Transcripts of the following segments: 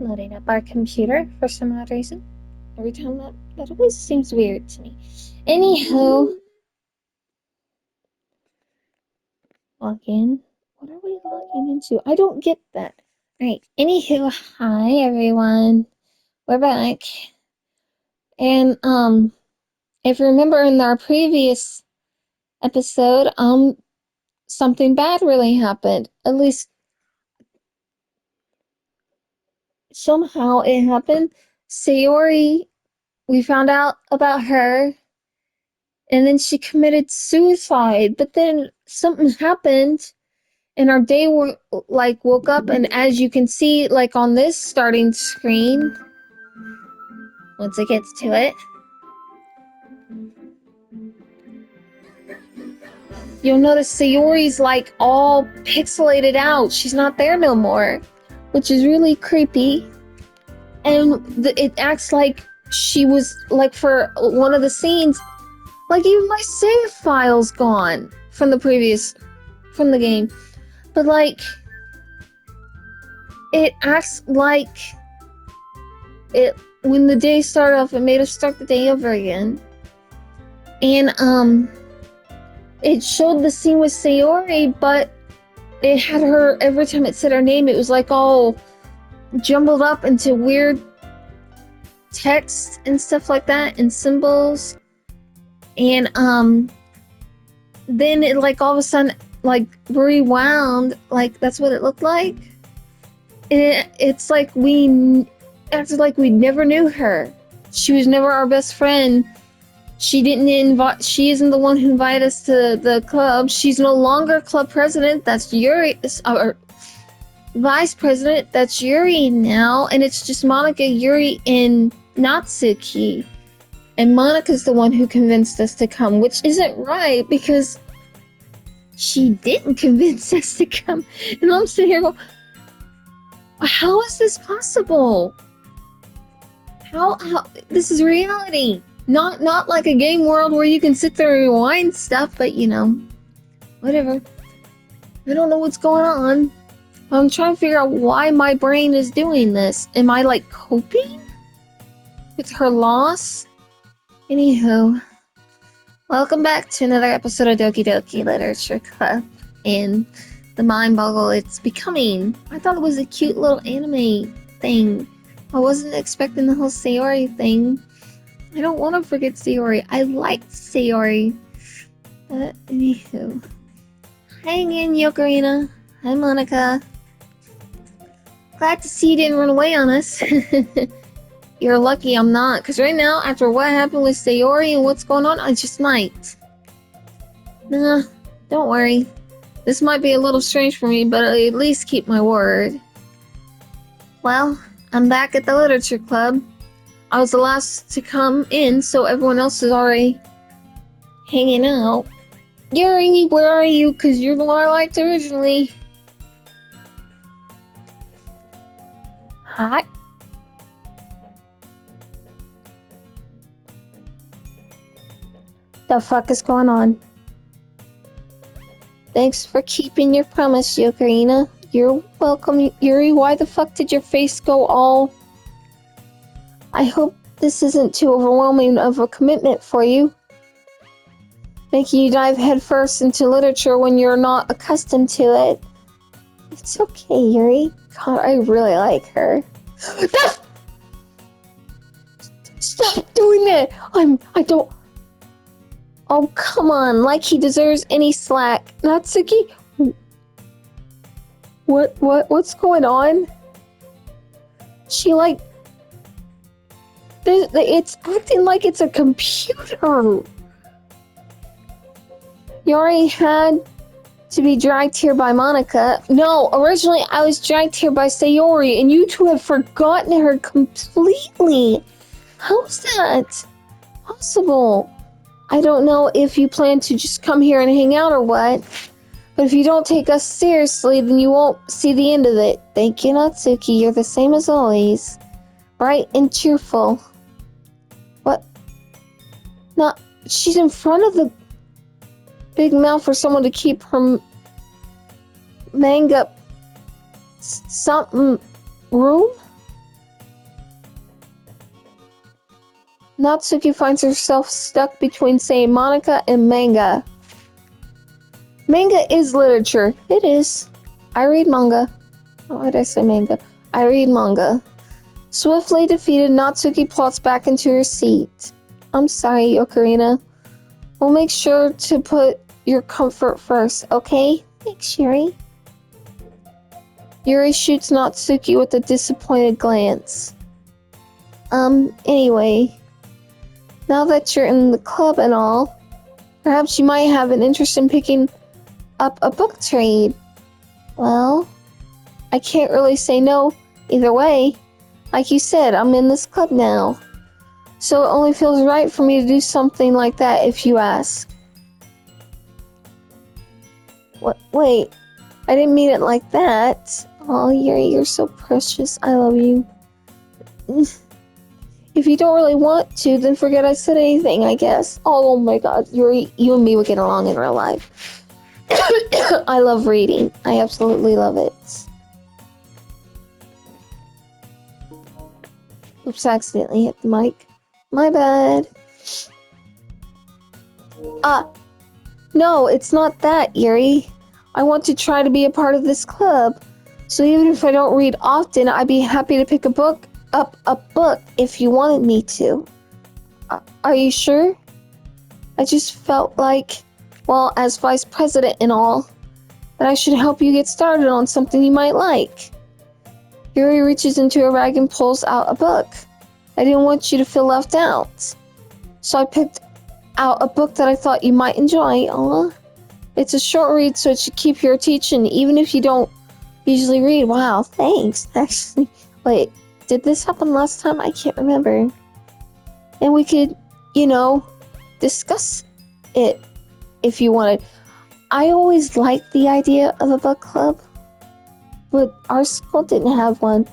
loading up our computer for some odd reason. Every time that always seems weird to me. Anywho, log in. What are we logging into? I don't get that. Alright, anywho, hi everyone. We're back. And if you remember in our previous episode, something bad really happened. At least somehow it happened. Sayori, we found out about her, and then she committed suicide. But then something happened, and our day woke up, and as you can see, like on this starting screen, once it gets to it, you'll notice Sayori's like all pixelated out. She's not there no more, which is really creepy. And it acts like she was, like, for one of the scenes, like even my save file's gone from the game. But like, it acts like it, when the day started off, it made us start the day over again. And it showed the scene with Sayori, but it had her, every time it said her name, it was like all jumbled up into weird text and stuff like that, and symbols. And then it, like, all of a sudden, like, rewound, like that's what it looked like. And it's like we acted like we never knew her. She was never our best friend. She isn't the one who invited us to the club. She's no longer club president. That's Yuri, or vice president. That's Yuri now. And it's just Monica, Yuri, and Natsuki. And Monica's the one who convinced us to come, which isn't right, because she didn't convince us to come. And I'm sitting here going, how is this possible? How this is reality. Not like a game world where you can sit there and rewind stuff, but whatever. I don't know what's going on. I'm trying to figure out why my brain is doing this. Am I, like, coping with her loss? Anywho, welcome back to another episode of Doki Doki Literature Club and the mind boggle it's becoming. I thought it was a cute little anime thing. I wasn't expecting the whole Sayori thing. I don't want to forget Sayori. I liked Sayori. But anywho. Hang in, Yokarina. Hi, Monica. Glad to see you didn't run away on us. You're lucky I'm not, because right now, after what happened with Sayori and what's going on, I just might. Nah, don't worry. This might be a little strange for me, but I'll at least keep my word. Well, I'm back at the literature club. I was the last to come in, so everyone else is already hanging out. Yuri, where are you? Because you're the one I liked originally. Hi. The fuck is going on? Thanks for keeping your promise, Yokarina. You're welcome, Yuri. Why the fuck did your face go all... I hope this isn't too overwhelming of a commitment for you. Making you dive headfirst into literature when you're not accustomed to it. It's okay, Yuri. God, I really like her. Stop doing that! I don't... Oh, come on, like he deserves any slack. Natsuki? What's going on? She, like... It's acting like it's a computer. Yuri had to be dragged here by Monica. No, originally I was dragged here by Sayori, and you two have forgotten her completely. How's that possible? I don't know if you plan to just come here and hang out or what, but if you don't take us seriously, then you won't see the end of it. Thank you, Natsuki. You're the same as always. Bright and cheerful. What? No, she's in front of the big mouth for someone to keep her manga something room? Natsuki finds herself stuck between, say, Monica and manga. Manga is literature. It is. I read manga. Why did I say manga? I read manga. Swiftly defeated, Natsuki plots back into her seat. I'm sorry, Ocarina. We'll make sure to put your comfort first, okay? Thanks, Yuri. Yuri shoots Natsuki with a disappointed glance. Anyway. Now that you're in the club and all, perhaps you might have an interest in picking up a book trade. Well, I can't really say no either way. Like you said, I'm in this club now. So it only feels right for me to do something like that if you ask. What? Wait, I didn't mean it like that. Oh, Yuri, you're so precious. I love you. If you don't really want to, then forget I said anything, I guess. Oh my god, Yuri, you and me would get along in real life. I love reading. I absolutely love it. Oops, I accidentally hit the mic. My bad. No, it's not that, Yuri. I want to try to be a part of this club. So even if I don't read often, I'd be happy to pick up a book if you wanted me to. Are you sure? I just felt like, well, as vice president and all, that I should help you get started on something you might like. Yuri reaches into her bag and pulls out a book. I didn't want you to feel left out. So I picked out a book that I thought you might enjoy. It's a short read, so it should keep your attention, even if you don't usually read. Wow, thanks. Actually, wait, did this happen last time? I can't remember. And we could, discuss it if you wanted. I always liked the idea of a book club, but our school didn't have one.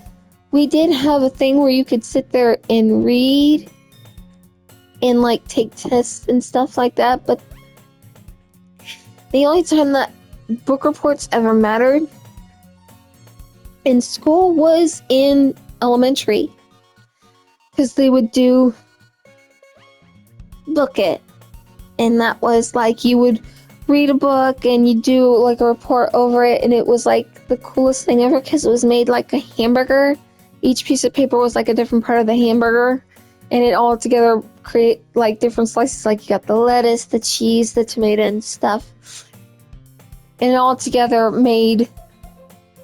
We did have a thing where you could sit there and read and take tests and stuff like that, but the only time that book reports ever mattered in school was in elementary, because they would do book it, and that was you would read a book and you do a report over it, and it was the coolest thing ever because it was made like a hamburger. Each piece of paper was a different part of the hamburger, and it all together create different slices. You got the lettuce, the cheese, the tomato and stuff, and it all together made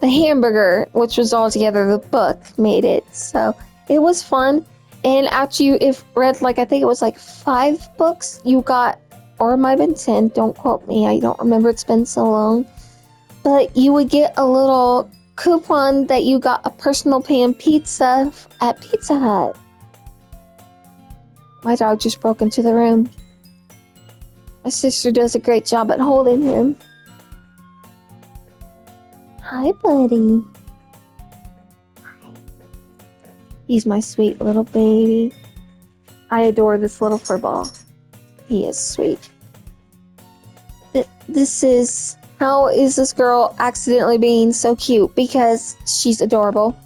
the hamburger, which was all together the book made it. So it was fun. And after you read I think it was 5 books you got, or it might have been 10, don't quote me, I don't remember, it's been so long, but you would get a little coupon that you got a personal pan pizza at Pizza Hut. My dog just broke into the room. My sister does a great job at holding him. Hi, buddy. He's my sweet little baby. I adore this little furball. He is sweet. How is this girl accidentally being so cute? Because she's adorable.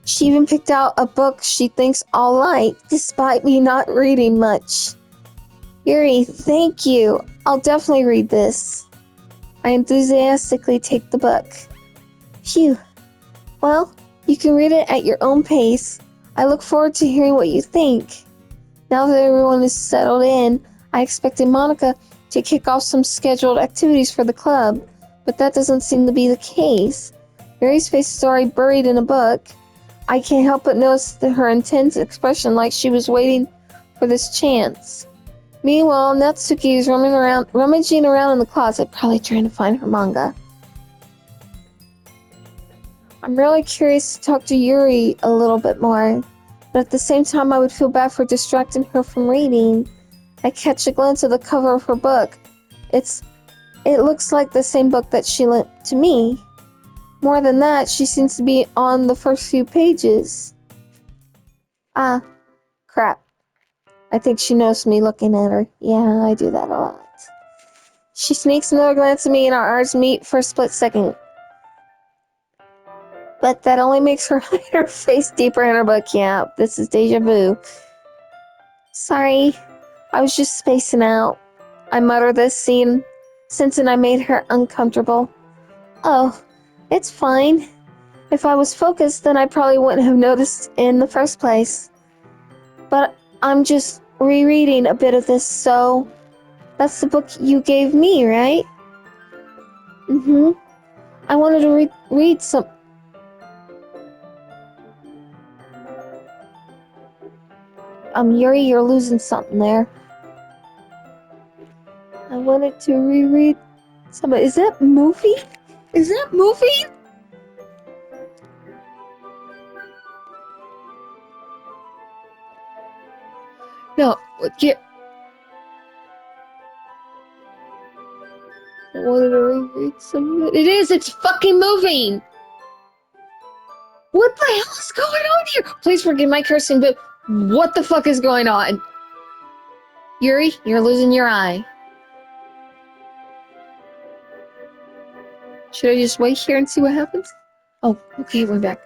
She even picked out a book she thinks I'll like, despite me not reading much. Yuri, thank you. I'll definitely read this. I enthusiastically take the book. Phew. Well, you can read it at your own pace. I look forward to hearing what you think. Now that everyone is settled in, I expected Monica to kick off some scheduled activities for the club, but that doesn't seem to be the case. Mary's face is already buried in a book. I can't help but notice her intense expression, like she was waiting for this chance. Meanwhile, Natsuki is rummaging around in the closet, probably trying to find her manga. I'm really curious to talk to Yuri a little bit more, but at the same time I would feel bad for distracting her from reading. I catch a glance of the cover of her book. It looks like the same book that she lent to me. More than that, she seems to be on the first few pages. Ah, crap. I think she knows me looking at her. Yeah, I do that a lot. She sneaks another glance at me and our eyes meet for a split second. But that only makes her hide her face deeper in her book. Yeah, this is deja vu. Sorry, I was just spacing out. I mutter this scene, sensing I made her uncomfortable. Oh, it's fine. If I was focused, then I probably wouldn't have noticed in the first place. But I'm just rereading a bit of this, so that's the book you gave me, right? Mm-hmm. I wanted to read some. Yuri, you're losing something there. I wanted to reread some. Is that movie? Is that movie? No, get. I wanted to reread some of it. It is. It's fucking moving. What the hell is going on here? Please forgive my cursing, but what the fuck is going on? Yuri, you're losing your eye. Should I just wait here and see what happens? Oh, okay, we're back.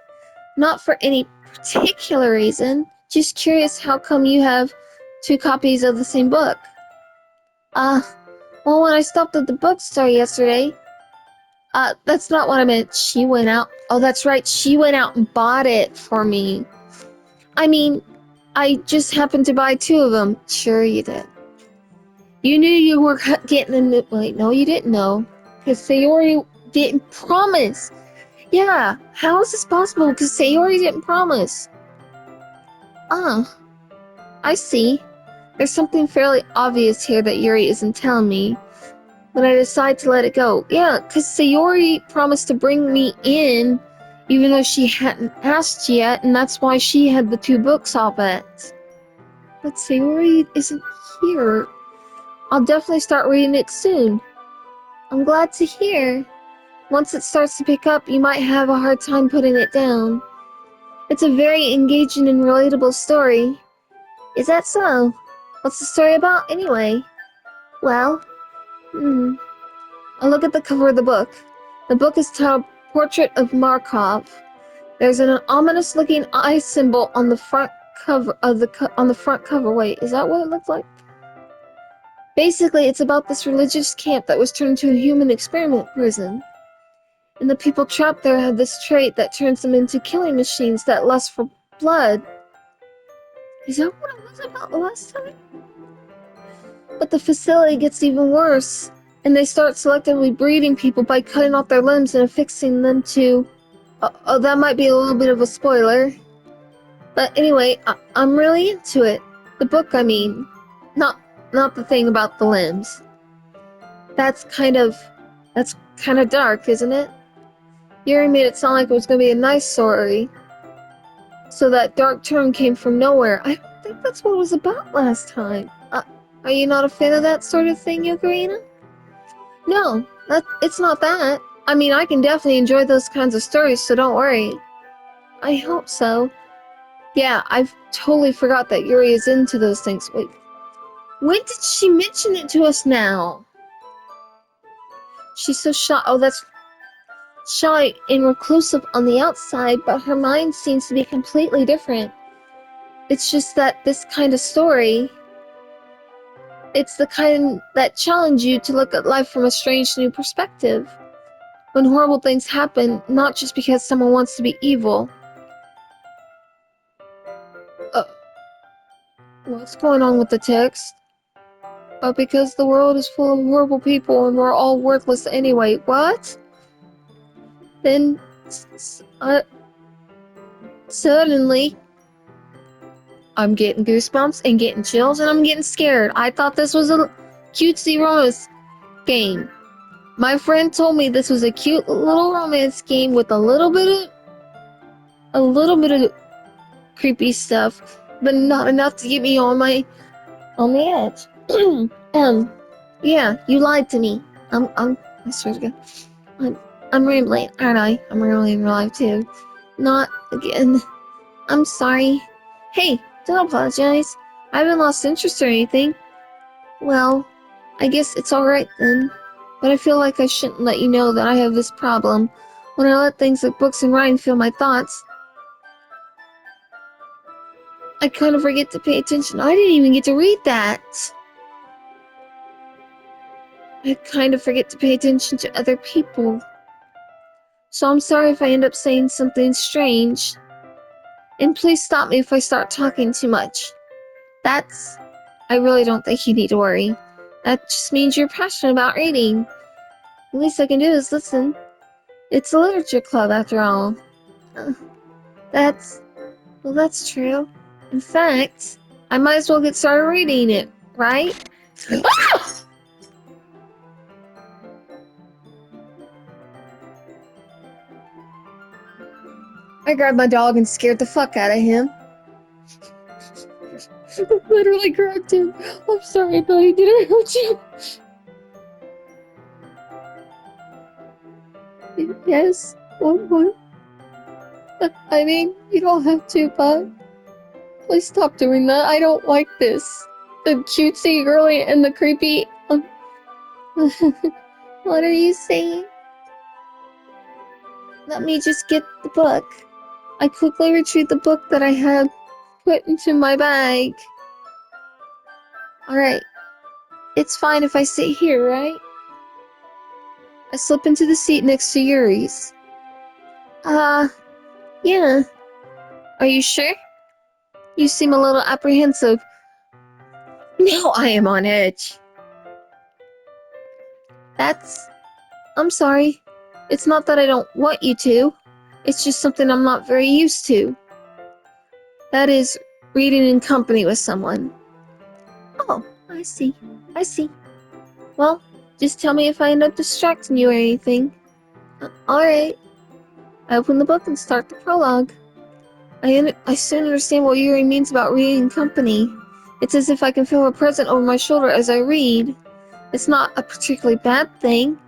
Not for any particular reason. Just curious how come you have 2 copies of the same book? Well, when I stopped at the bookstore yesterday, that's not what I meant. She went out. Oh, that's right. She went out and bought it for me. I mean, I just happened to buy 2 of them. Sure you did. You knew you were getting a new... Wait, no, you didn't know. Because Sayori didn't promise. Yeah, how is this possible? Because Sayori didn't promise. Ah, I see. There's something fairly obvious here that Yuri isn't telling me. But I decide to let it go. Yeah, because Sayori promised to bring me in, even though she hadn't asked yet, and that's why she had the 2 books off it. But Sayori isn't here. I'll definitely start reading it soon. I'm glad to hear. Once it starts to pick up, you might have a hard time putting it down. It's a very engaging and relatable story. Is that so? What's the story about, anyway? Well, I look at the cover of the book. The book is titled Portrait of Markov. There's an ominous-looking eye symbol on the front cover of on the front cover. Wait, is that what it looks like? Basically, it's about this religious camp that was turned into a human experiment prison. And the people trapped there have this trait that turns them into killing machines that lust for blood. Is that what it was about the last time? But the facility gets even worse, and they start selectively breeding people by cutting off their limbs and affixing them to... Oh, that might be a little bit of a spoiler. But anyway, I'm really into it. The book, I mean. Not the thing about the limbs. That's kind of dark, isn't it? Yuri made it sound like it was going to be a nice story. So that dark turn came from nowhere. I don't think that's what it was about last time. Are you not a fan of that sort of thing, Yokorina? No, it's not that. I mean, I can definitely enjoy those kinds of stories, so don't worry. I hope so. Yeah, I've totally forgot that Yuri is into those things. Wait, when did she mention it to us now? She's so shy. Oh, that's shy and reclusive on the outside, but her mind seems to be completely different. It's just that this kind of story, it's the kind that challenge you to look at life from a strange new perspective. When horrible things happen, not just because someone wants to be evil. What's going on with the text? But because the world is full of horrible people and we're all worthless anyway. What? Then, suddenly, I'm getting goosebumps and getting chills and I'm getting scared. I thought this was a cutesy romance game. My friend told me this was a cute little romance game with a little bit of creepy stuff, but not enough to get me on the edge. Yeah, you lied to me. I swear to God. I'm rambling, aren't I? I'm rambling in real life too. Not again. I'm sorry. Hey, don't apologize. I haven't lost interest or anything. Well, I guess it's alright then. But I feel like I shouldn't let you know that I have this problem. When I let things like books and writing fill my thoughts, I kind of forget to pay attention. I didn't even get to read that. I kind of forget to pay attention to other people. So I'm sorry if I end up saying something strange. And please stop me if I start talking too much. I really don't think you need to worry. That just means you're passionate about reading. The least I can do is listen. It's a literature club after all. Uh, that's true. In fact, I might as well get started reading it, right? I grabbed my dog and scared the fuck out of him. Literally grabbed him. I'm sorry, buddy. Did I hurt you? Yes. What? I mean, you don't have to, but please stop doing that. I don't like this. The cutesy girly and the creepy. What are you saying? Let me just get the book. I quickly retrieved the book that I had put into my bag. Alright. It's fine if I sit here, right? I slip into the seat next to Yuri's. Yeah. Are you sure? You seem a little apprehensive. Now I am on edge. I'm sorry. It's not that I don't want you to. It's just something I'm not very used to. That is, reading in company with someone. Oh, I see. Well, just tell me if I end up distracting you or anything. Alright. I open the book and start the prologue. I soon understand what Yuri means about reading in company. It's as if I can feel her presence over my shoulder as I read. It's not a particularly bad thing.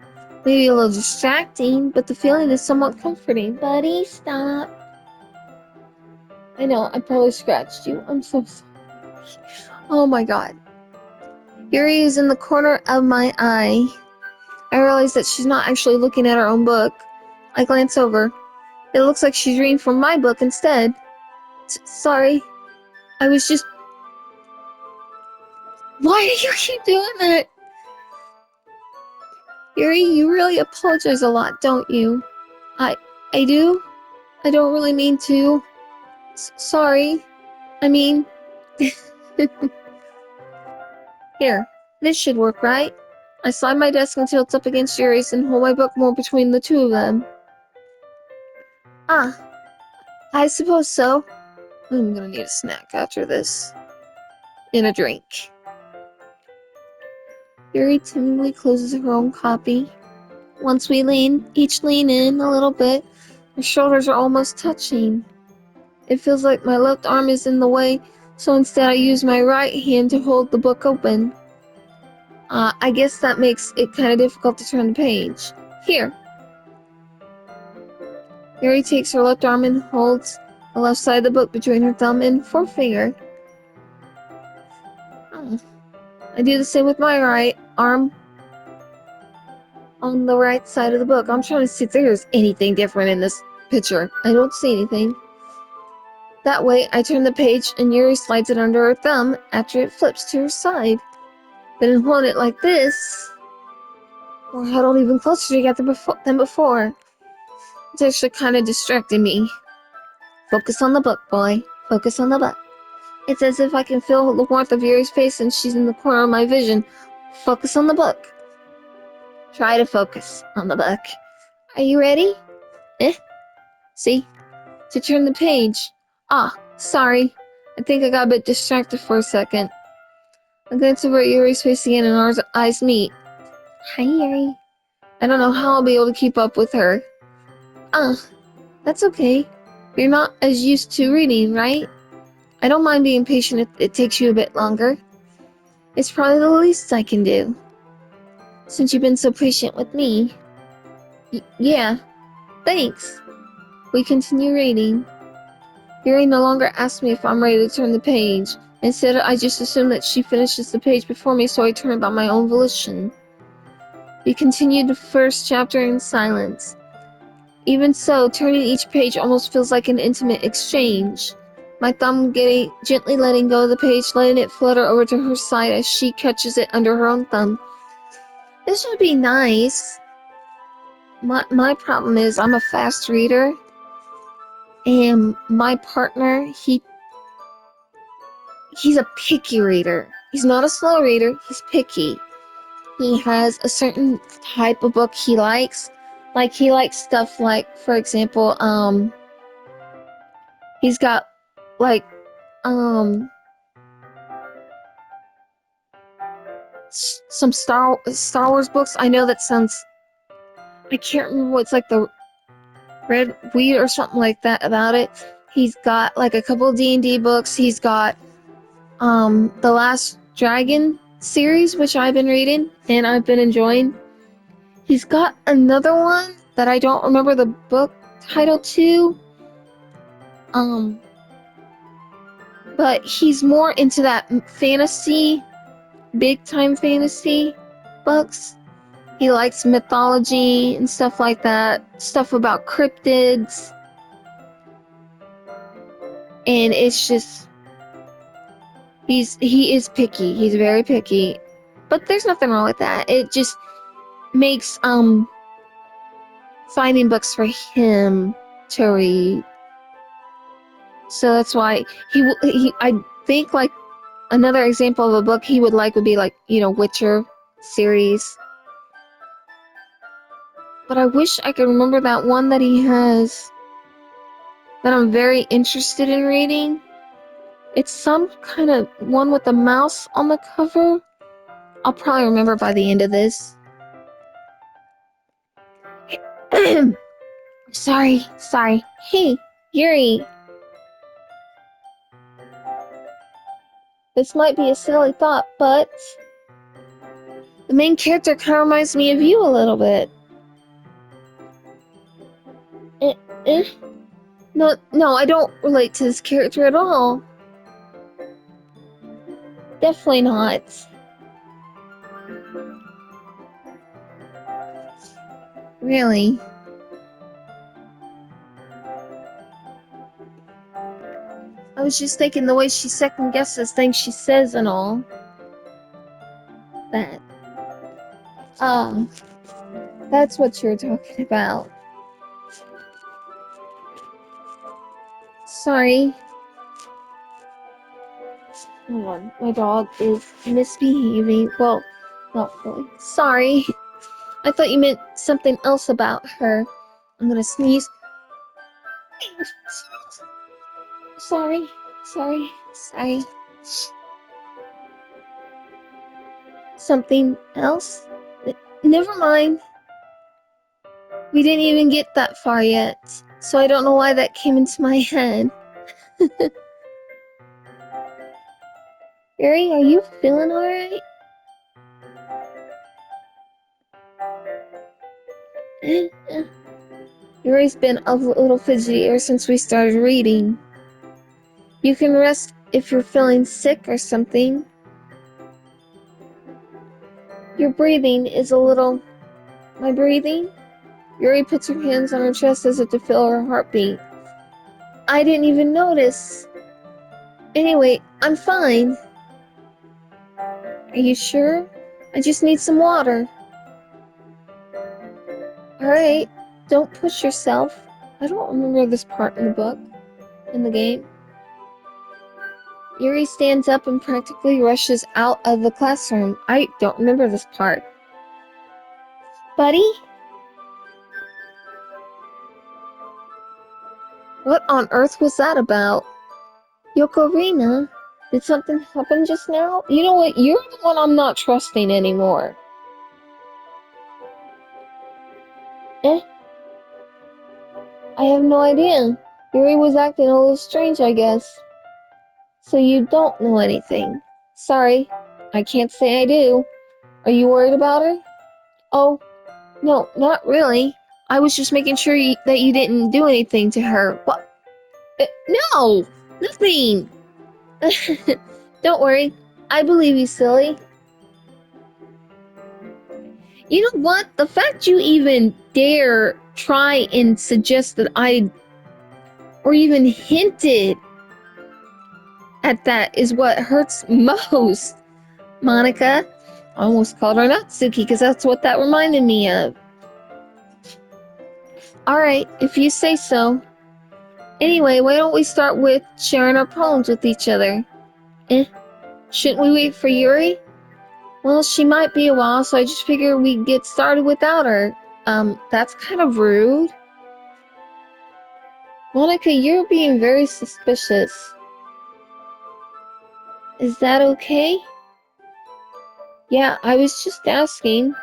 Maybe a little distracting, but the feeling is somewhat comforting. Buddy, stop. I know, I probably scratched you. I'm so sorry. Oh my god. Yuri is in the corner of my eye. I realize that she's not actually looking at her own book. I glance over. It looks like she's reading from my book instead. Sorry. I was just... Why do you keep doing that? Yuri, you really apologize a lot, don't you? I do? I don't really mean to. Sorry. I mean... Here, this should work, right? I slide my desk until it's up against Yuri's and hold my book more between the two of them. Ah, I suppose so. I'm gonna need a snack after this. And a drink. Yuri timidly closes her own copy. Once we each lean in a little bit, our shoulders are almost touching. It feels like my left arm is in the way, so instead I use my right hand to hold the book open. I guess that makes it kind of difficult to turn the page. Here. Yuri takes her left arm and holds the left side of the book between her thumb and forefinger. Oh. I do the same with my right arm on the right side of the book. I'm trying to see if there's anything different in this picture. I don't see anything. That way, I turn the page and Yuri slides it under her thumb after it flips to her side. But in holding it like this, we're huddled even closer together than before. It's actually kind of distracting me. Focus on the book, boy. Focus on the book. It's as if I can feel the warmth of Yuri's face and she's in the corner of my vision. Focus on the book. Try to focus on the book. Are you ready? See? To turn the page. Ah, sorry. I think I got a bit distracted for a second. I glance over at Yuri's face again and our eyes meet. Hi, Yuri. I don't know how I'll be able to keep up with her. That's okay. You're not as used to reading, right? I don't mind being patient if it takes you a bit longer. It's probably the least I can do. Since you've been so patient with me. Yeah, thanks. We continue reading. Yuri no longer asks me if I'm ready to turn the page. Instead, I just assume that she finishes the page before me, so I turn it by my own volition. We continue the first chapter in silence. Even so, turning each page almost feels like an intimate exchange. my thumb gently letting go of the page, letting it flutter over to her side as she catches it under her own thumb. This would be nice. My problem is I'm a fast reader, and my partner, he's a picky reader. He's not a slow reader, he's picky. He has a certain type of book he likes. Like, he likes stuff like, for example, he's got, like, some Star Wars books. I know that sounds, I can't remember what's like the Red Weed or something like that about it. He's got like a couple of D&D books. He's got The Last Dragon series, which I've been reading and I've been enjoying. He's got another one that I don't remember the book title to. But he's more into that fantasy, big time fantasy books. He likes mythology and stuff like that, stuff about cryptids. And it's just, he is picky. He's very picky. But there's nothing wrong with that. It just makes finding books for him to read. So that's why I think like another example of a book he would like would be like, Witcher series. But I wish I could remember that one that he has that I'm very interested in reading. It's some kind of one with a mouse on the cover. I'll probably remember by the end of this. Sorry. Hey, Yuri. This might be a silly thought, but the main character kind of reminds me of you a little bit. No, I don't relate to this character at all. Definitely not. Really? I was just thinking the way she second guesses things she says and all. That. That's what you're talking about. Sorry. Hold on. My dog is misbehaving. Well, not really. Sorry. I thought you meant something else about her. I'm gonna sneeze. Sorry. Something else? Never mind. We didn't even get that far yet, so I don't know why that came into my head. Yuri, are you feeling alright? Yuri's been a little fidgety ever since we started reading. You can rest if you're feeling sick or something. Your breathing is a little... My breathing? Yuri puts her hands on her chest as if to feel her heartbeat. I didn't even notice. Anyway, I'm fine. Are you sure? I just need some water. Alright, don't push yourself. I don't remember this part in the book, in the game. Yuri stands up and practically rushes out of the classroom. I don't remember this part. Buddy? What on earth was that about? Yokorina? Did something happen just now? You know what? You're the one I'm not trusting anymore. I have no idea. Yuri was acting a little strange, I guess. So you don't know anything. Sorry, I can't say I do. Are you worried about her? Oh, no, not really. I was just making sure that you didn't do anything to her. What? No! Nothing! Don't worry. I believe you, silly. You know what? The fact you even dare try and suggest that or even hinted at that is what hurts most, Monica. I almost called her Natsuki because that's what that reminded me of. Alright, if you say so. Anyway, why don't we start with sharing our poems with each other? Shouldn't we wait for Yuri? Well, she might be a while, so I just figured we'd get started without her. That's kind of rude. Monica, you're being very suspicious. Is that okay? Yeah, I was just asking.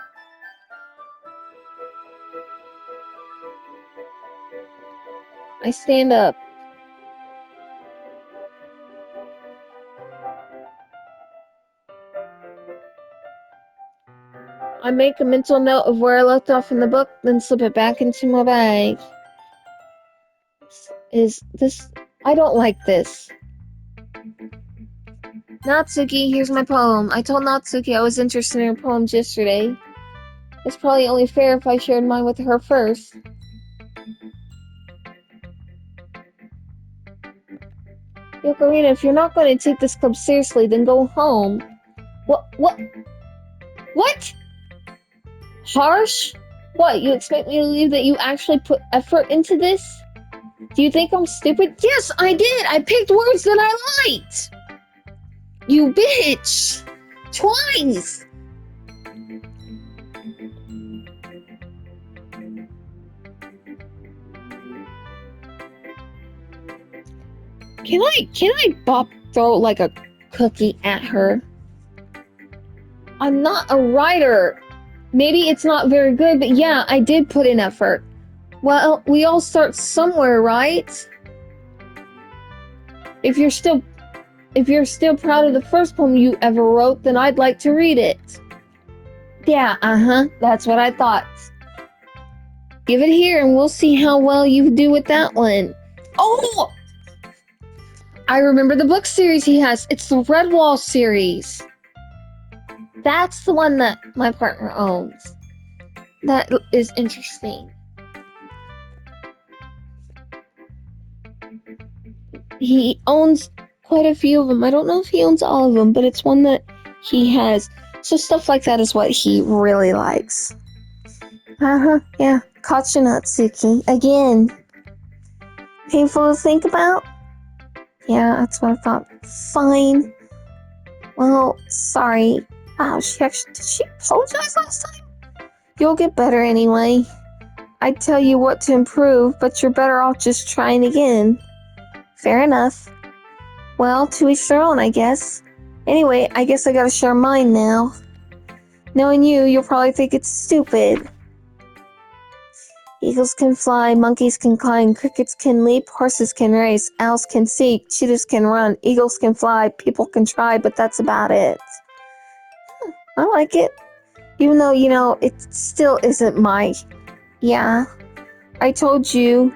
I stand up. I make a mental note of where I left off in the book, then slip it back into my bag. Is this... I don't like this. Natsuki, here's my poem. I told Natsuki I was interested in her poems yesterday. It's probably only fair if I shared mine with her first. Yokorina, if you're not going to take this club seriously, then go home. What? Harsh? What, you expect me to believe that you actually put effort into this? Do you think I'm stupid? Yes, I did! I picked words that I liked! You bitch! Twice! Can I throw like a cookie at her? I'm not a writer. Maybe it's not very good, but yeah, I did put in effort. Well, we all start somewhere, right? If you're still proud of the first poem you ever wrote, then I'd like to read it. Yeah, that's what I thought. Give it here and we'll see how well you do with that one. Oh! I remember the book series he has. It's the Redwall series. That's the one that my partner owns. That is interesting. He owns quite a few of them. I don't know if he owns all of them, but it's one that he has. So stuff like that is what he really likes. Yeah. Caught you, Natsuki. Again. Painful to think about? Yeah, that's what I thought. Fine. Well, sorry. Wow, did she apologize last time? You'll get better anyway. I'd tell you what to improve, but you're better off just trying again. Fair enough. Well, to each their own, I guess. Anyway, I guess I gotta share mine now. Knowing you'll probably think it's stupid. Eagles can fly, monkeys can climb, crickets can leap, horses can race, owls can seek, cheetahs can run, eagles can fly, people can try, but that's about it. I like it. Even though, it still isn't my... Yeah, I told you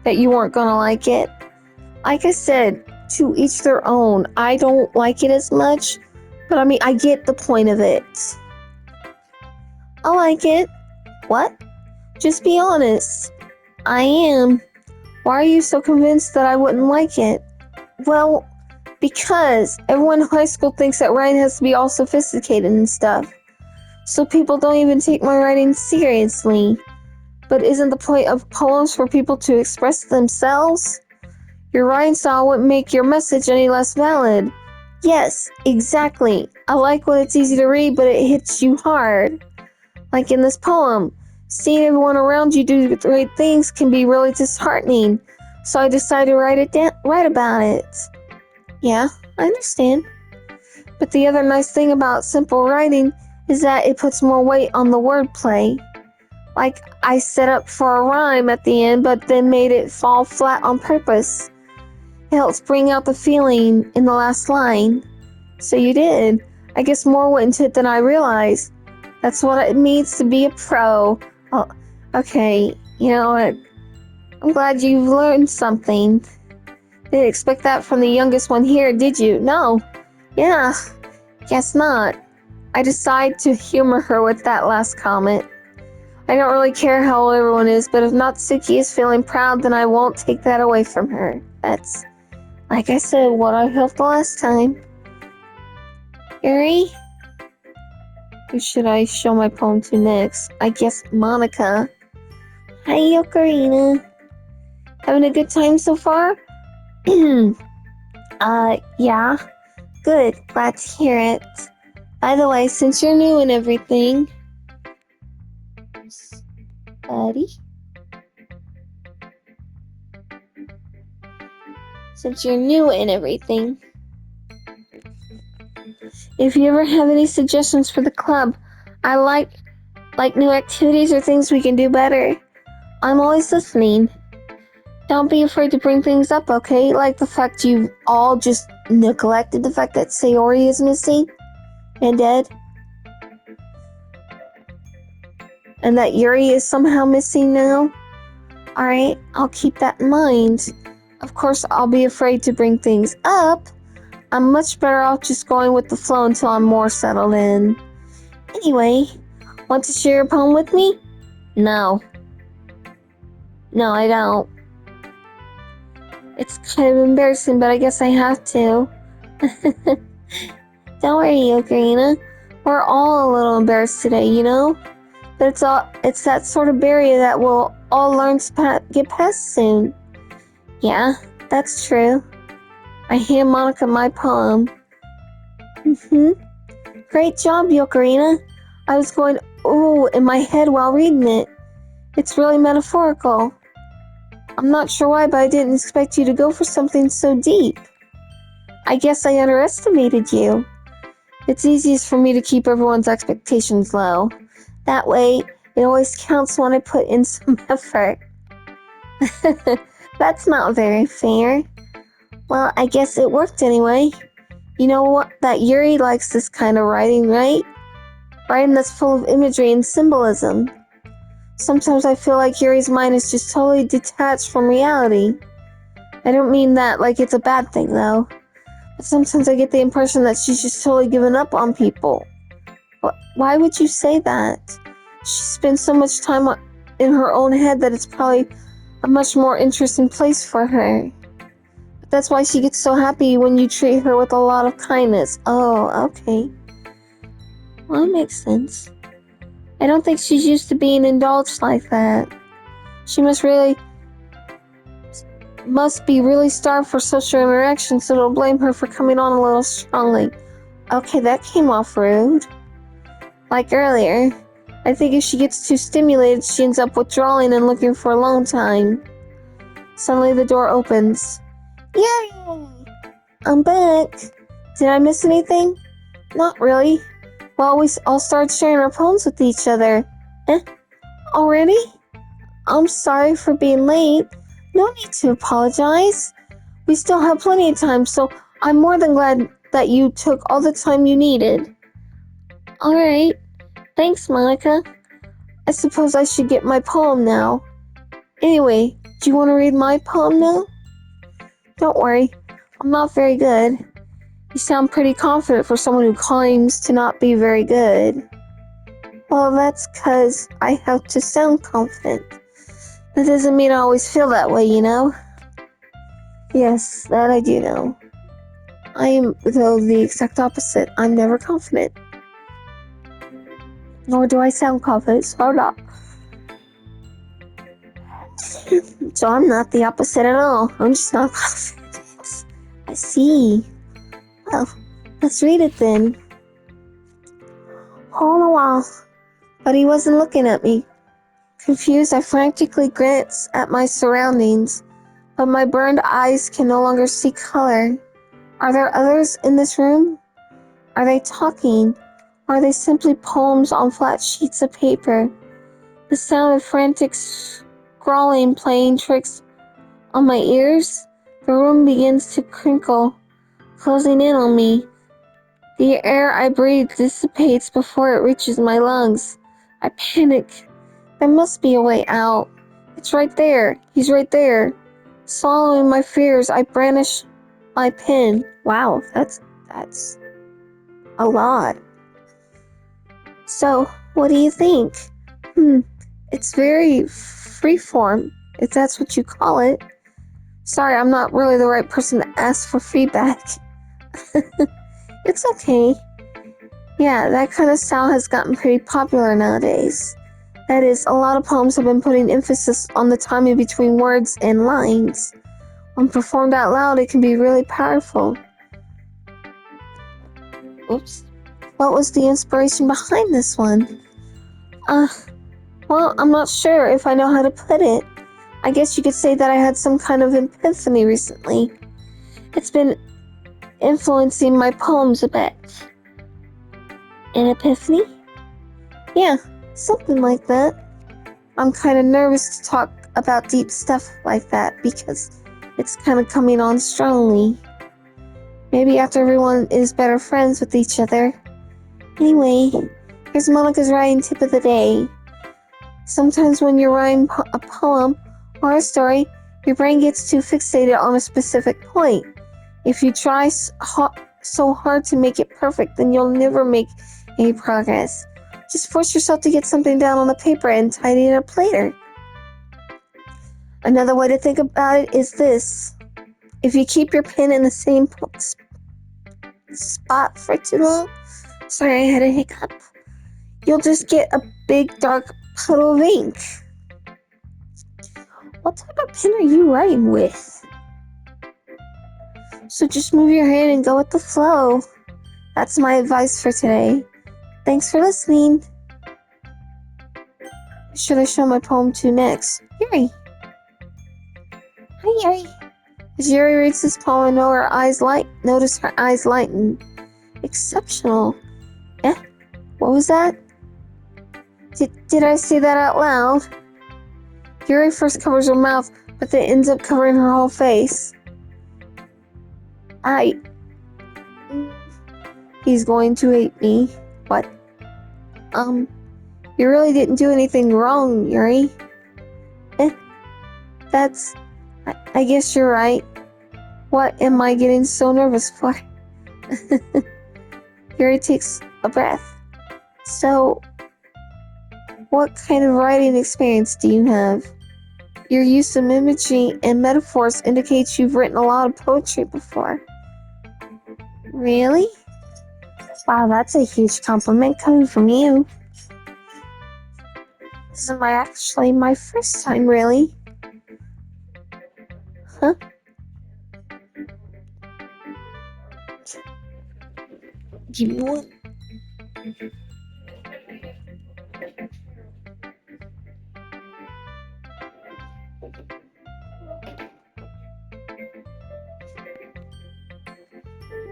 that you weren't gonna like it. Like I said, to each their own. I don't like it as much, but I get the point of it. I like it. What? Just be honest. I am. Why are you so convinced that I wouldn't like it? Well, because everyone in high school thinks that writing has to be all sophisticated and stuff. So people don't even take my writing seriously. But isn't the point of poems for people to express themselves? Your writing style wouldn't make your message any less valid. Yes, exactly. I like when it's easy to read, but it hits you hard. Like in this poem, seeing everyone around you do great things can be really disheartening. So I decided to write about it. Yeah, I understand. But the other nice thing about simple writing is that it puts more weight on the wordplay. Like, I set up for a rhyme at the end, but then made it fall flat on purpose. It helps bring out the feeling in the last line. So you did. I guess more went into it than I realized. That's what it means to be a pro. Oh, okay, you know what? I'm glad you've learned something. Didn't expect that from the youngest one here, did you? No. Yeah, guess not. I decided to humor her with that last comment. I don't really care how old everyone is, but if Natsuki is feeling proud, then I won't take that away from her. Like I said, what I helped the last time. Yuri? Who should I show my poem to next? I guess Monica. Hi, Ocarina. Having a good time so far? Yeah. Good. Glad to hear it. By the way, since you're new and everything, buddy, since you're new and everything, if you ever have any suggestions for the club, I like new activities or things we can do better. I'm always listening. Don't be afraid to bring things up, okay? Like the fact you all just neglected the fact that Sayori is missing and dead. And that Yuri is somehow missing now. Alright, I'll keep that in mind. Of course, I'll be afraid to bring things up. I'm much better off just going with the flow until I'm more settled in. Anyway, want to share a poem with me? No. No, I don't. It's kind of embarrassing, but I guess I have to. Don't worry, Ocarina. We're all a little embarrassed today, you know? But it's that sort of barrier that we'll all learn to get past soon. Yeah, that's true. I hand Monica my poem. Great job, Ocarina. I was going, ooh, in my head while reading it. It's really metaphorical. I'm not sure why, but I didn't expect you to go for something so deep. I guess I underestimated you. It's easiest for me to keep everyone's expectations low. That way, it always counts when I put in some effort. That's not very fair. Well, I guess it worked anyway. You know what? That Yuri likes this kind of writing, right? Writing that's full of imagery and symbolism. Sometimes I feel like Yuri's mind is just totally detached from reality. I don't mean that like it's a bad thing, though. But sometimes I get the impression that she's just totally given up on people. Why would you say that? She spends so much time in her own head that it's probably a much more interesting place for her. But that's why she gets so happy when you treat her with a lot of kindness. Oh, okay. Well, that makes sense. I don't think she's used to being indulged like that. She must be really starved for social interaction, so don't blame her for coming on a little strongly. Okay, that came off rude. Like earlier, I think if she gets too stimulated, she ends up withdrawing and looking for a long time. Suddenly the door opens. Yay! I'm back. Did I miss anything? Not really. Well, we all started sharing our poems with each other. Already? I'm sorry for being late. No need to apologize. We still have plenty of time, so I'm more than glad that you took all the time you needed. Alright. Thanks, Monica. I suppose I should get my poem now. Anyway, do you want to read my poem now? Don't worry, I'm not very good. You sound pretty confident for someone who claims to not be very good. Well, that's 'cause I have to sound confident. That doesn't mean I always feel that way, you know? Yes, that I do know. I am, though, the exact opposite. I'm never confident. Nor do I sound confident, so I'm not. So I'm not the opposite at all. I'm just not confident. I see. Well, let's read it then. All the while, but he wasn't looking at me. Confused, I frantically glance at my surroundings, but my burned eyes can no longer see color. Are there others in this room? Are they talking? Or are they simply poems on flat sheets of paper? The sound of frantic scrawling playing tricks on my ears. The room begins to crinkle, closing in on me. The air I breathe dissipates before it reaches my lungs. I panic. There must be a way out. It's right there. He's right there. Swallowing my fears, I brandish my pen. Wow, that's a lot. So, what do you think? It's very freeform, if that's what you call it. Sorry, I'm not really the right person to ask for feedback. It's okay. Yeah, that kind of style has gotten pretty popular nowadays. That is, a lot of poems have been putting emphasis on the timing between words and lines. When performed out loud, it can be really powerful. Oops. What was the inspiration behind this one? Well, I'm not sure if I know how to put it. I guess you could say that I had some kind of epiphany recently. It's been influencing my poems a bit. An epiphany? Yeah, something like that. I'm kind of nervous to talk about deep stuff like that because it's kind of coming on strongly. Maybe after everyone is better friends with each other. Anyway, here's Monica's writing tip of the day. Sometimes when you're writing a poem or a story, your brain gets too fixated on a specific point. If you try so hard to make it perfect, then you'll never make any progress. Just force yourself to get something down on the paper and tidy it up later. Another way to think about it is this. If you keep your pen in the same spot for too long, sorry, I had a hiccup, you'll just get a big dark puddle of ink. What type of pen are you writing with? So just move your hand and go with the flow. That's my advice for today. Thanks for listening. Who should I show my poem to next? Yuri. Hi, Yuri. As Yuri reads this poem, notice her eyes lighten. Exceptional. Eh? What was that? Did I say that out loud? Yuri first covers her mouth, but then ends up covering her whole face. He's going to hate me. What? You really didn't do anything wrong, Yuri. I guess you're right. What am I getting so nervous for? Yuri takes a breath. So, what kind of writing experience do you have? Your use of imagery and metaphors indicates you've written a lot of poetry before. Really? Wow, that's a huge compliment coming from you. This is actually my first time, really. Huh? Give me one.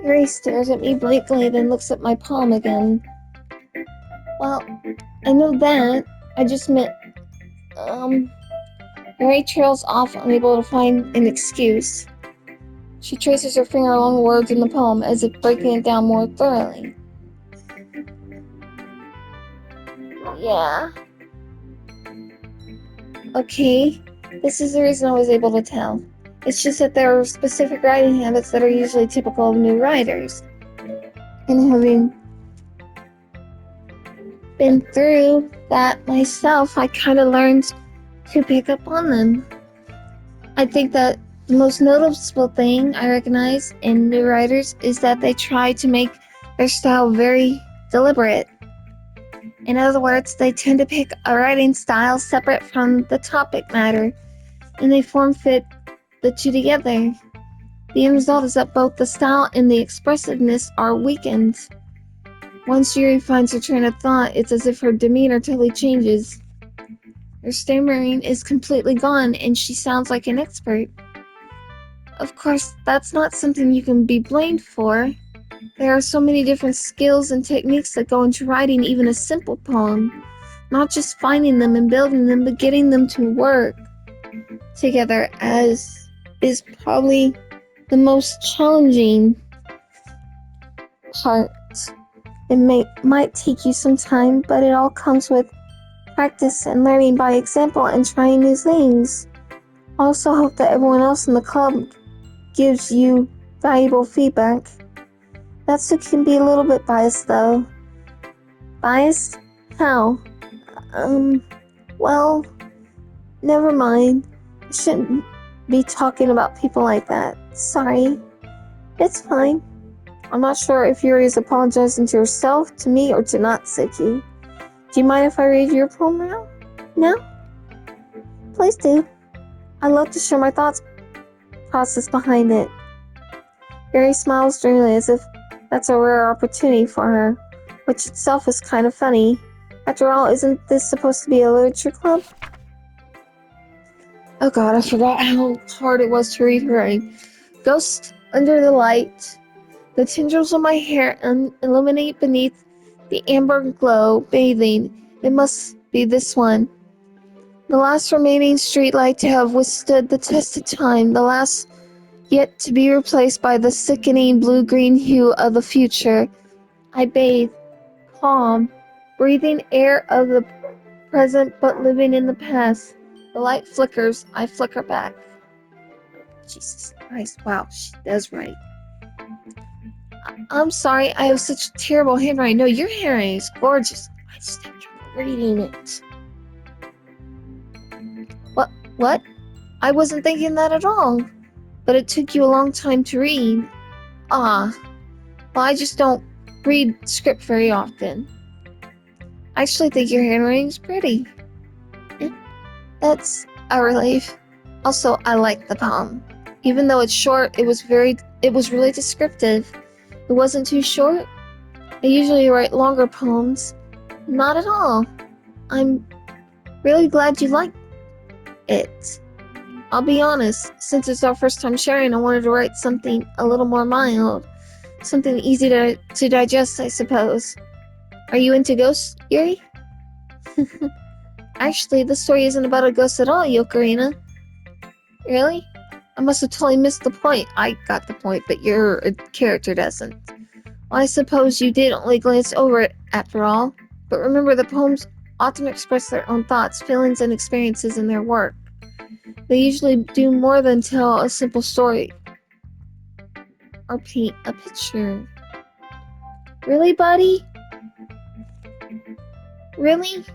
Ray stares at me blankly, then looks at my palm again. Well, I know that. I just meant, Ray trails off, unable to find an excuse. She traces her finger along the words in the poem, as if breaking it down more thoroughly. Yeah. Okay, this is the reason I was able to tell. It's just that there are specific writing habits that are usually typical of new writers. And having been through that myself, I kind of learned to pick up on them. I think that the most noticeable thing I recognize in new writers is that they try to make their style very deliberate. In other words, they tend to pick a writing style separate from the topic matter, and they form-fit the two together. The end result is that both the style and the expressiveness are weakened. Once Yuri finds her train of thought, it's as if her demeanor totally changes. Her stammering is completely gone, and she sounds like an expert. Of course, that's not something you can be blamed for. There are so many different skills and techniques that go into writing even a simple poem. Not just finding them and building them, but getting them to work together as is probably the most challenging part. It might take you some time, but it all comes with practice and learning by example and trying new things. I also hope that everyone else in the club gives you valuable feedback. That's who can be a little bit biased though. Biased? How? Well, never mind. I shouldn't be talking about people like that. Sorry. It's fine. I'm not sure if Yuri is apologizing to herself, to me, or to Natsuki. Do you mind if I read your poem now? No? Please do. I'd love to share my thoughts process behind it. Yuri smiles dreamily as if that's a rare opportunity for her, which itself is kind of funny. After all, isn't this supposed to be a literature club? Oh god, I forgot how hard it was to read her writing. Ghost under the light. The tendrils of my hair illuminate beneath the amber glow, bathing. It must be this one. The last remaining streetlight to have withstood the test of time. The last yet to be replaced by the sickening blue-green hue of the future. I bathe, calm, breathing air of the present but living in the past. The light flickers, I flicker back. Jesus Christ, wow, she does write. I'm sorry, I have such terrible handwriting. No, your handwriting is gorgeous. I just have trouble reading it. What? I wasn't thinking that at all. But it took you a long time to read. Well, I just don't read script very often. I actually think your handwriting's pretty. That's a relief. Also, I like the poem. Even though it's short, it was really descriptive. It wasn't too short. I usually write longer poems. Not at all. I'm really glad you liked it. I'll be honest, since it's our first time sharing, I wanted to write something a little more mild. Something easy to digest, I suppose. Are you into ghosts, Yuri? Actually, this story isn't about a ghost at all, Yokarina. Really? I must have totally missed the point. I got the point, but your character doesn't. Well, I suppose you did only glance over it, after all. But remember, the poems often express their own thoughts, feelings, and experiences in their work. They usually do more than tell a simple story or paint a picture. Really, buddy? Really?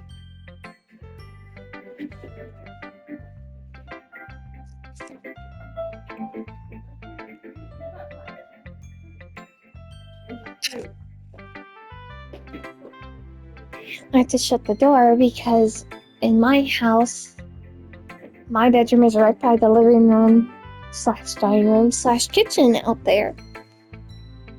I have to shut the door because in my house, my bedroom is right by the living room / dining room / kitchen out there.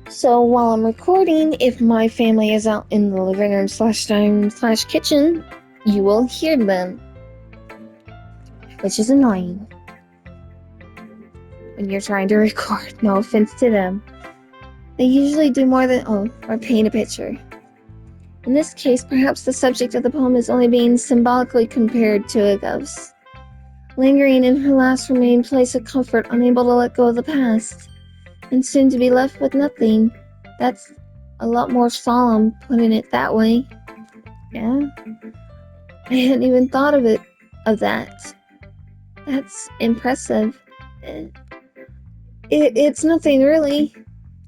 So while I'm recording, if my family is out in the living room / dining room / kitchen, you will hear them. Which is annoying. When you're trying to record, no offense to them. They usually do more than, or paint a picture. In this case, perhaps the subject of the poem is only being symbolically compared to a ghost. Lingering in her last remaining place of comfort, unable to let go of the past, and soon to be left with nothing. That's a lot more solemn, putting it that way. Yeah? I hadn't even thought of that. That's impressive. It's nothing really.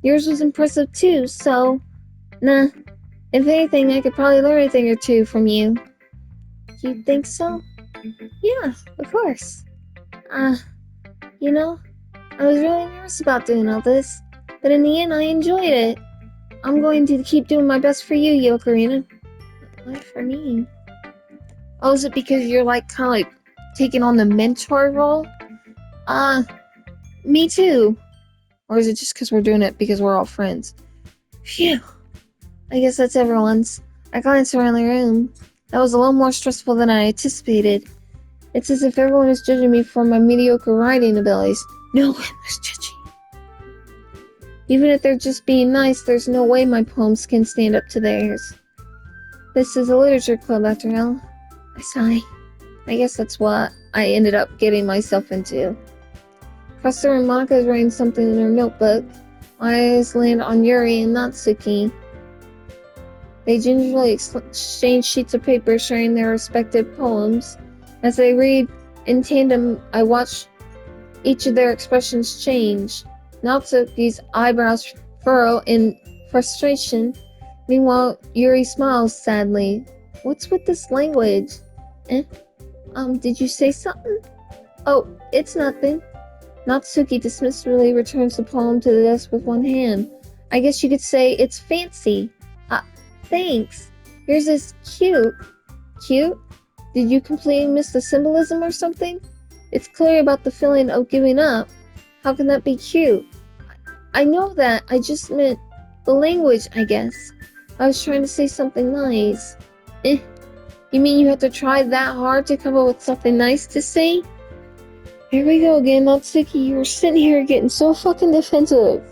Yours was impressive too, so, nah. If anything, I could probably learn a thing or two from you. You think so? Yeah, of course. You know, I was really nervous about doing all this, but in the end, I enjoyed it. I'm going to keep doing my best for you, Yokarina. What for me? Oh, is it because you're kind of taking on the mentor role? Me too. Or is it just because we're doing it because we're all friends? Phew. I guess that's everyone's. I glanced around the room. That was a little more stressful than I anticipated. It's as if everyone is judging me for my mediocre writing abilities. No one is judging. Even if they're just being nice, there's no way my poems can stand up to theirs. This is a literature club, after all. I sigh. I guess that's what I ended up getting myself into. Across the room, Monica is writing something in her notebook. My eyes land on Yuri and Natsuki. They gingerly exchange sheets of paper, sharing their respective poems. As they read in tandem, I watch each of their expressions change. Natsuki's eyebrows furrow in frustration. Meanwhile, Yuri smiles sadly. What's with this language? Did you say something? Oh, it's nothing. Natsuki dismissively returns the palm to the desk with one hand. I guess you could say it's fancy. Uh, thanks. Yours is cute. Cute? Did you completely miss the symbolism or something? It's clear about the feeling of giving up. How can that be cute? I know that. I just meant the language, I guess. I was trying to say something nice. Eh. You mean you have to try that hard to come up with something nice to say? Here we go again, Natsuki. You were sitting here getting so fucking defensive.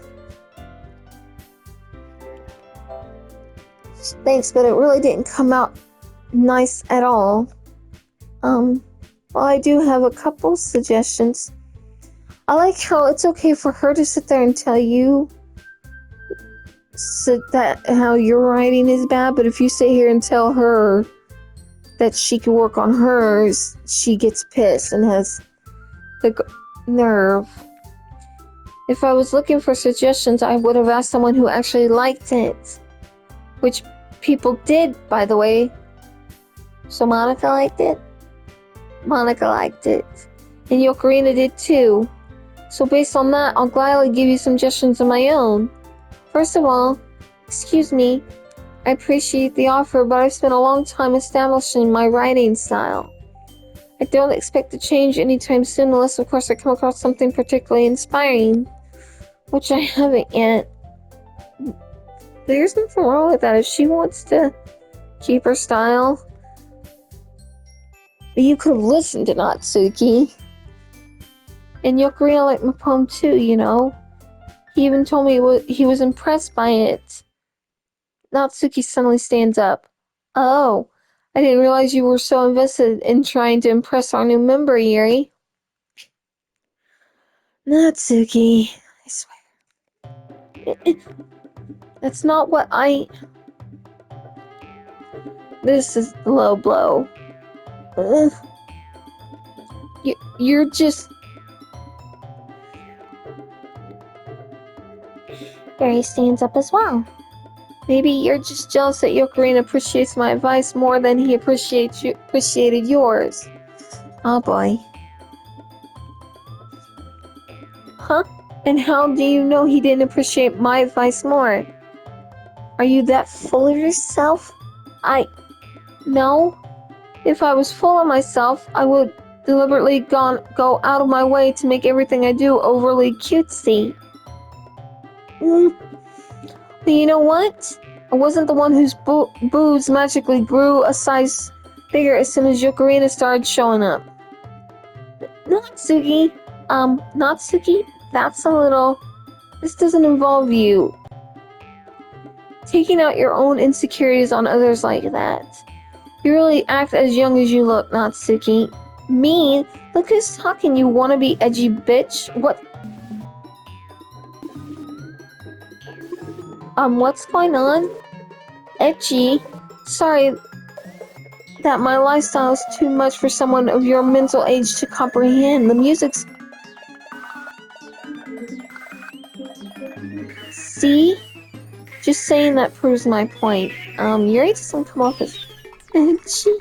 Thanks, but it really didn't come out nice at all. Well, I do have a couple suggestions. I like how it's okay for her to sit there and tell you that how your writing is bad, but if you sit here and tell her that she can work on hers, she gets pissed and has the nerve. If I was looking for suggestions, I would have asked someone who actually liked it. Which people did, by the way. So Monica liked it? Monica liked it. And Yokorina did too. So based on that, I'll gladly give you some suggestions of my own. First of all, excuse me, I appreciate the offer, but I've spent a long time establishing my writing style. I don't expect to change anytime soon unless of course I come across something particularly inspiring, which I haven't yet. There's nothing wrong with that if she wants to keep her style. But you could have listened to Natsuki. And Yokorina liked my poem too, you know. He even told me he was impressed by it. Natsuki suddenly stands up. Oh, I didn't realize you were so invested in trying to impress our new member, Yuri. Natsuki, I swear. That's not what I... This is a low blow. You're just... Yuri stands up as well. Maybe you're just jealous that Yokorina appreciates my advice more than he appreciated yours. Oh boy. Huh? And how do you know he didn't appreciate my advice more? Are you that full of yourself? No. If I was full of myself, I would deliberately go out of my way to make everything I do overly cutesy. But you know what? I wasn't the one whose boobs magically grew a size bigger as soon as Yokorina started showing up. Natsuki, that's a little... This doesn't involve you. Taking out your own insecurities on others like that. You really act as young as you look, Natsuki. Me? Look who's talking, you wannabe edgy bitch. What? What's going on? Edgy? Sorry that my lifestyle is too much for someone of your mental age to comprehend. The music's... See? Just saying that proves my point. Yuri doesn't come off as edgy.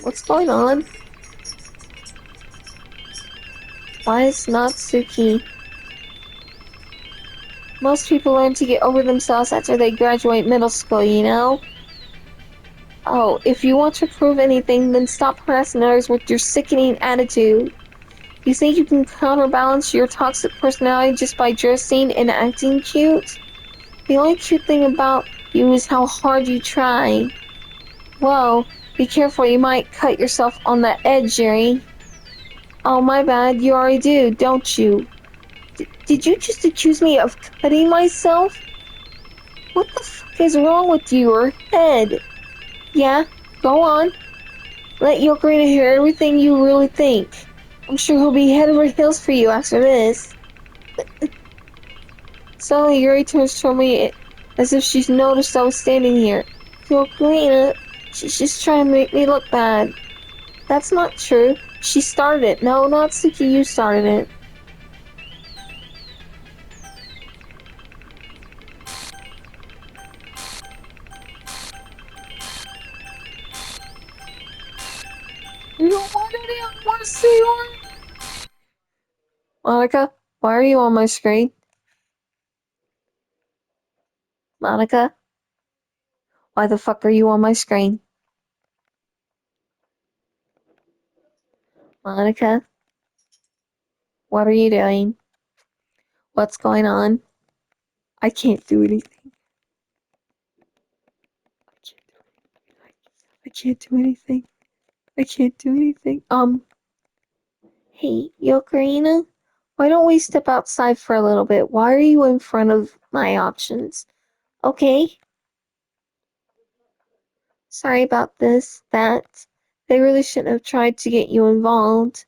What's going on? Why is Natsuki... Most people learn to get over themselves after they graduate middle school, you know? Oh, if you want to prove anything, then stop harassing others with your sickening attitude. You think you can counterbalance your toxic personality just by dressing and acting cute? The only cute thing about you is how hard you try. Whoa, be careful, you might cut yourself on that edge, Yuri. Oh, my bad, you already do, don't you? Did you just accuse me of cutting myself? What the fuck is wrong with you, or head? Yeah, go on. Let Yokorina hear everything you really think. I'm sure he'll be head over heels for you after this. Suddenly, Yuri turns toward me as if she's noticed I was standing here. Yokorina, she's just trying to make me look bad. That's not true. She started it. No, Natsuki, you started it. You don't want any mercy, or... Monica, why are you on my screen? Monica, why the fuck are you on my screen? Monica, what are you doing? What's going on? I can't do anything. I can't do anything. I can't do anything. Hey, Yokarina, why don't we step outside for a little bit? Why are you in front of my options? Okay, sorry about this, that. They really shouldn't have tried to get you involved.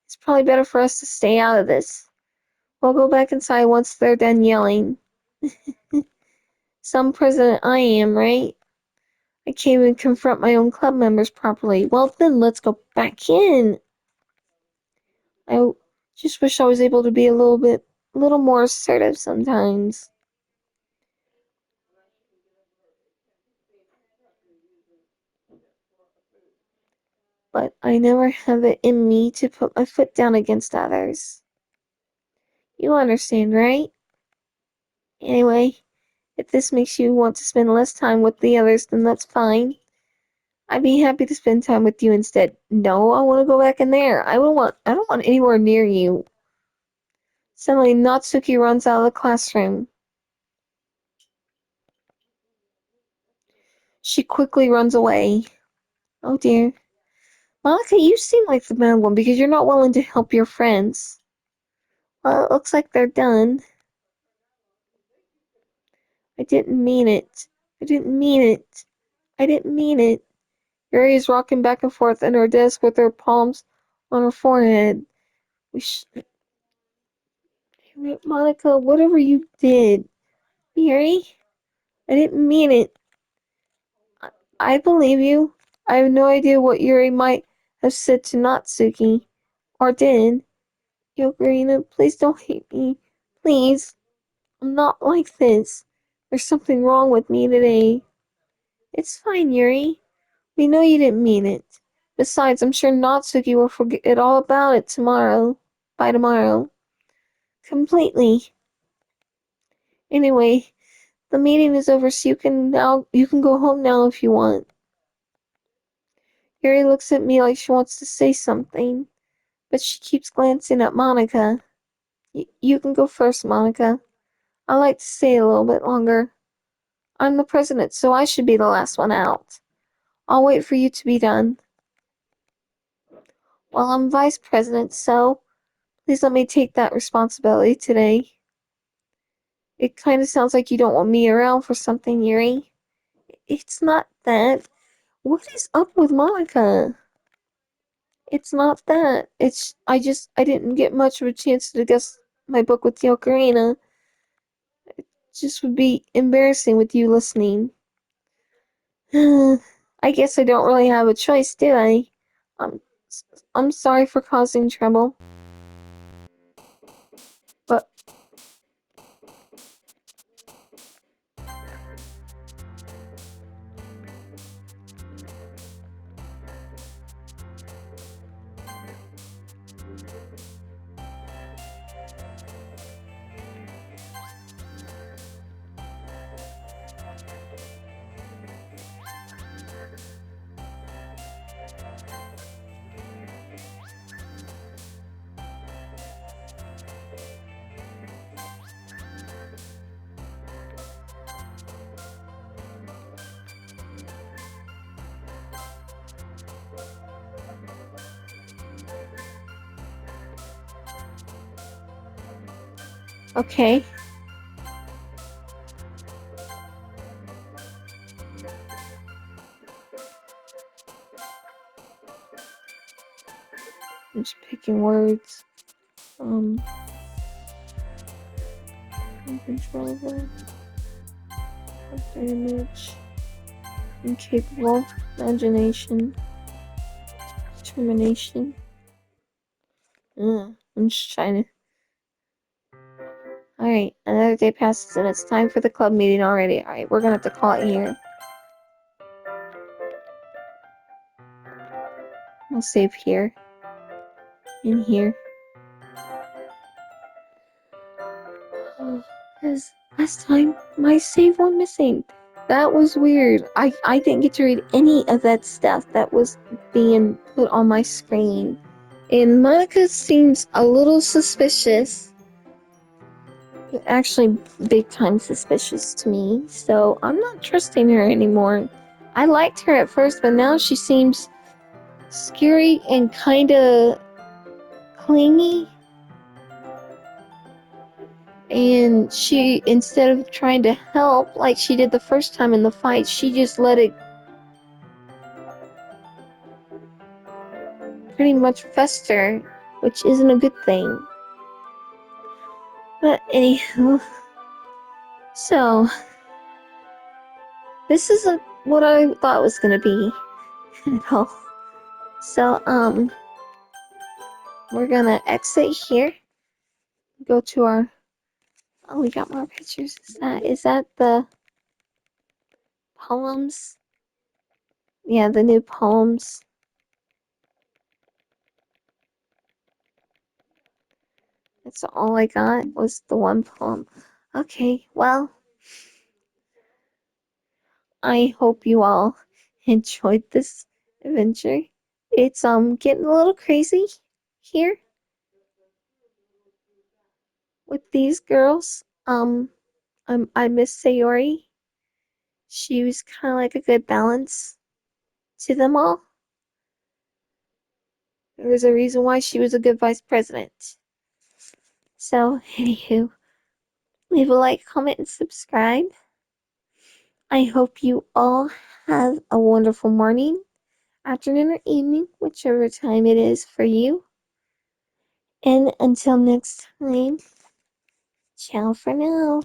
It's probably better for us to stay out of this. We'll go back inside once they're done yelling. Some president I am, right? I can't even confront my own club members properly. Well then, let's go back in. I just wish I was able to be a little more assertive sometimes. But I never have it in me to put my foot down against others. You understand, right? Anyway, if this makes you want to spend less time with the others, then that's fine. I'd be happy to spend time with you instead. No, I want to go back in there. I don't want anywhere near you. Suddenly, Natsuki runs out of the classroom. She quickly runs away. Oh dear. Monica, you seem like the bad one because you're not willing to help your friends. Well, it looks like they're done. I didn't mean it. I didn't mean it. I didn't mean it. Yuri is rocking back and forth in her desk with her palms on her forehead. Monica, whatever you did. Yuri, I didn't mean it. I believe you. I have no idea what Yuri might have said to Natsuki. Or did. Yogarina, please don't hate me. Please. I'm not like this. There's something wrong with me today. It's fine, Yuri. We know you didn't mean it. Besides, I'm sure Natsuki will forget all about it tomorrow. By tomorrow. Completely. Anyway, the meeting is over, so you can go home now if you want. Yuri looks at me like she wants to say something, but she keeps glancing at Monica. You can go first, Monica. I like to stay a little bit longer. I'm the president, so I should be the last one out. I'll wait for you to be done. Well, I'm vice president, so please let me take that responsibility today. It kind of sounds like you don't want me around for something, Yuri. It's not that. What is up with Monica? It's not that. I didn't get much of a chance to discuss my book with the Ocarina. It just would be embarrassing with you listening. I guess I don't really have a choice, do I? I'm, I'm sorry for causing trouble. But, okay. I'm just picking words. Uncontrollable. Damage. Incapable. Imagination. Determination. I'm just trying to. Alright, another day passes and it's time for the club meeting already. Alright, we're gonna have to call it here. We'll save here. In here. Because last time my save went missing. That was weird. I didn't get to read any of that stuff that was being put on my screen. And Monica seems a little suspicious. Actually, big time suspicious to me. So I'm not trusting her anymore. I liked her at first, but now she seems scary and kinda clingy. And she, instead of trying to help like she did the first time in the fight, she just let it pretty much fester, which isn't a good thing. But anywho, so this isn't what I thought it was gonna be at all. So we're gonna exit here, go to our, oh, we got more pictures. Is that the poems? Yeah, the new poems. That's all I got was the one poem. Okay, well, I hope you all enjoyed this adventure. It's getting a little crazy here with these girls. I miss Sayori. She was kind of like a good balance to them all. There was a reason why she was a good vice president. So, anywho, leave a like, comment, and subscribe. I hope you all have a wonderful morning, afternoon, or evening, whichever time it is for you. And until next time, ciao for now.